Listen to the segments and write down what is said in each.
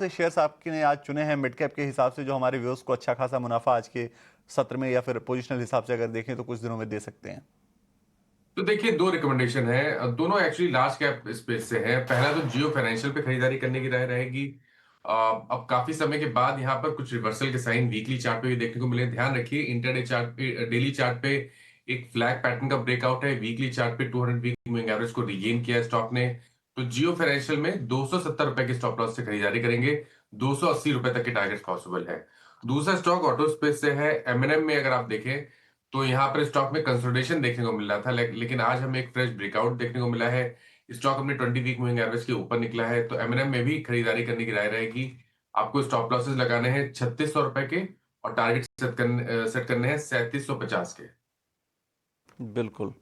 से शेयर्स आपने आज चुने हैं मिड कैप के हिसाब से जो हमारे व्यूअर्स को अच्छा खासा मुनाफा आज के सत्र में या फिर पोजिशनल हिसाब से अगर देखें तो कुछ दिनों में दे सकते हैं? तो देखिए, 2 रिकमेंडेशन है। दोनों एक्चुअली लार्ज कैप स्पेस से हैं। पहला तो जियो फाइनेंशियल पे खरीदारी करने की राय रहेगी। अब काफ़ी समय के बाद यहाँ पर कुछ रिवर्सल के साइन वीकली चार्ट पे भी देखने को मिले। ध्यान रखिए, इंटरडे चार्ट पे डेली चार्ट पे एक फ्लैग पैटर्न का ब्रेकआउट है। वीकली चार्ट पे 200 वीक मूविंग एवरेज को रीगेन किया है स्टॉक ने। तो जियो फाइनेंशियल में ₹270 के स्टॉप लॉस से खरीदारी करेंगे। ₹280 तक के टारगेट पॉसिबल है। दूसरा स्टॉक ऑटो स्पेस से है। एमएनएम में अगर आप देखें तो यहाँ पर स्टॉक में कंसोलिडेशन देखने को मिल रहा था, लेकिन आज हमें एक फ्रेश ब्रेकआउट देखने को मिला है। स्टॉक अपने 20 वीक मूविंग एवरेज के ऊपर निकला है, तो एमएनएम में भी खरीदारी करने की राय रहेगी। आपको स्टॉप लॉसेस लगाने हैं ₹3600 के और टारगेट सेट करने हैं 3750 के। बिल्कुल।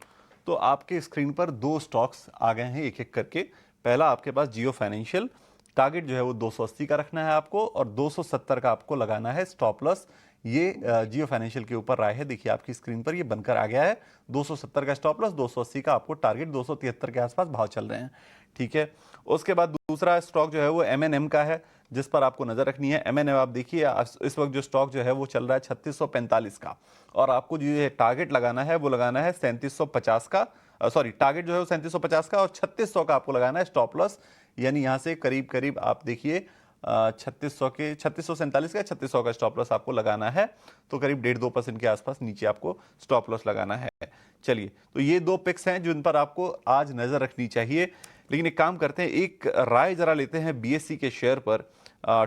तो आपके स्क्रीन पर दो स्टॉक्स आ गए हैं एक एक करके। पहला आपके पास जियो फाइनेंशियल, टारगेट जो है वो 280 का रखना है आपको और 270 का आपको लगाना है स्टॉप लॉस। ये जियो फाइनेंशियल के ऊपर राय है, देखिए आपकी स्क्रीन पर ये बनकर आ गया है। 270 का स्टॉप लॉस, 280 का आपको टारगेट, 273 के आसपास भाव चल रहे हैं। ठीक है। उसके बाद दूसरा स्टॉक जो है वो एमएनएम का है, जिस पर आपको नजर रखनी है। एमएनएम आप देखिए इस वक्त जो स्टॉक जो है वो चल रहा है 3645 का, और आपको जो ये टारगेट लगाना है वो लगाना है 3750 का। सॉरी, टारगेट जो है वो 3750 का और 3600 का आपको लगाना है स्टॉप लॉस। यानी यहां से करीब करीब आप देखिए 3600 के 3647 का 3600 का स्टॉप लॉस आपको लगाना है। तो करीब 1.5-2% के आसपास नीचे आपको स्टॉप लॉस लगाना है। चलिए, तो ये दो पिक्स हैं जिन पर आपको आज नजर रखनी चाहिए। लेकिन एक काम करते हैं, एक राय जरा लेते हैं बीएससी के शेयर पर।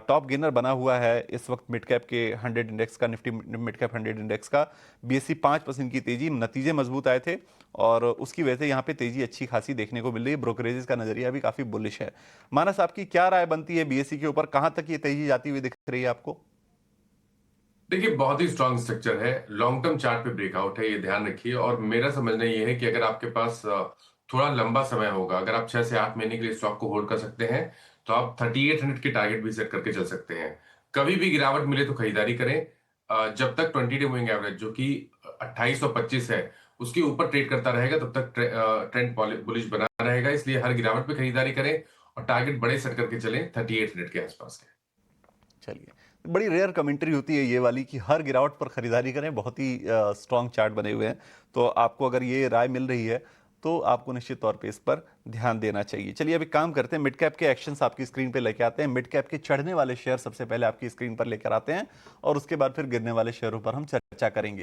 टॉप गेनर बना हुआ है इस वक्त मिड कैप के 100 इंडेक्स का, निफ्टी मिड कैप 100 इंडेक्स का। बीएससी 5% की तेजी, नतीजे मजबूत आए थे और उसकी वजह से यहाँ पे तेजी अच्छी खासी देखने को मिल रही है। ब्रोकरेजेस का नजरिया भी काफी बुलिश है। मानस, आपकी क्या राय बनती है बीएससी के ऊपर? कहां तक ये तेजी जाती हुई दिख रही है आपको? देखिए, बहुत ही स्ट्रांग स्ट्रक्चर है। लॉन्ग टर्म चार्ट पे ब्रेकआउट है, ये ध्यान रखिए। और मेरा समझना ये है कि अगर आपके पास थोड़ा लंबा समय होगा, अगर आप 6 से 8 महीने के लिए स्टॉक को होल्ड कर सकते हैं, तो आप 3800 के टारगेट भी सेट करके चल सकते हैं। कभी भी गिरावट मिले तो खरीदारी करें। जब तक 20 डे मूविंग एवरेज जो कि 2825 है, उसके ऊपर ट्रेड करता रहेगा, तब तक ट्रेंड बुलिश बना रहेगा। इसलिए हर गिरावट पे खरीदारी करें और टारगेट बड़े सेट करके चलें 3800 के आसपास के। चलिए, बड़ी रेयर कमेंट्री होती है ये वाली कि हर गिरावट पर खरीदारी करें। बहुत ही स्ट्रांग चार्ट बने हुए हैं। तो आपको अगर ये राय मिल रही है तो आपको निश्चित तौर पे इस पर ध्यान देना चाहिए। चलिए, अब एक काम करते हैं, मिड कैप के एक्शंस आपकी स्क्रीन पे लेके आते हैं। मिड कैप के चढ़ने वाले शेयर सबसे पहले आपकी स्क्रीन पर लेकर आते हैं और उसके बाद फिर गिरने वाले शेयरों पर हम चर्चा करेंगे।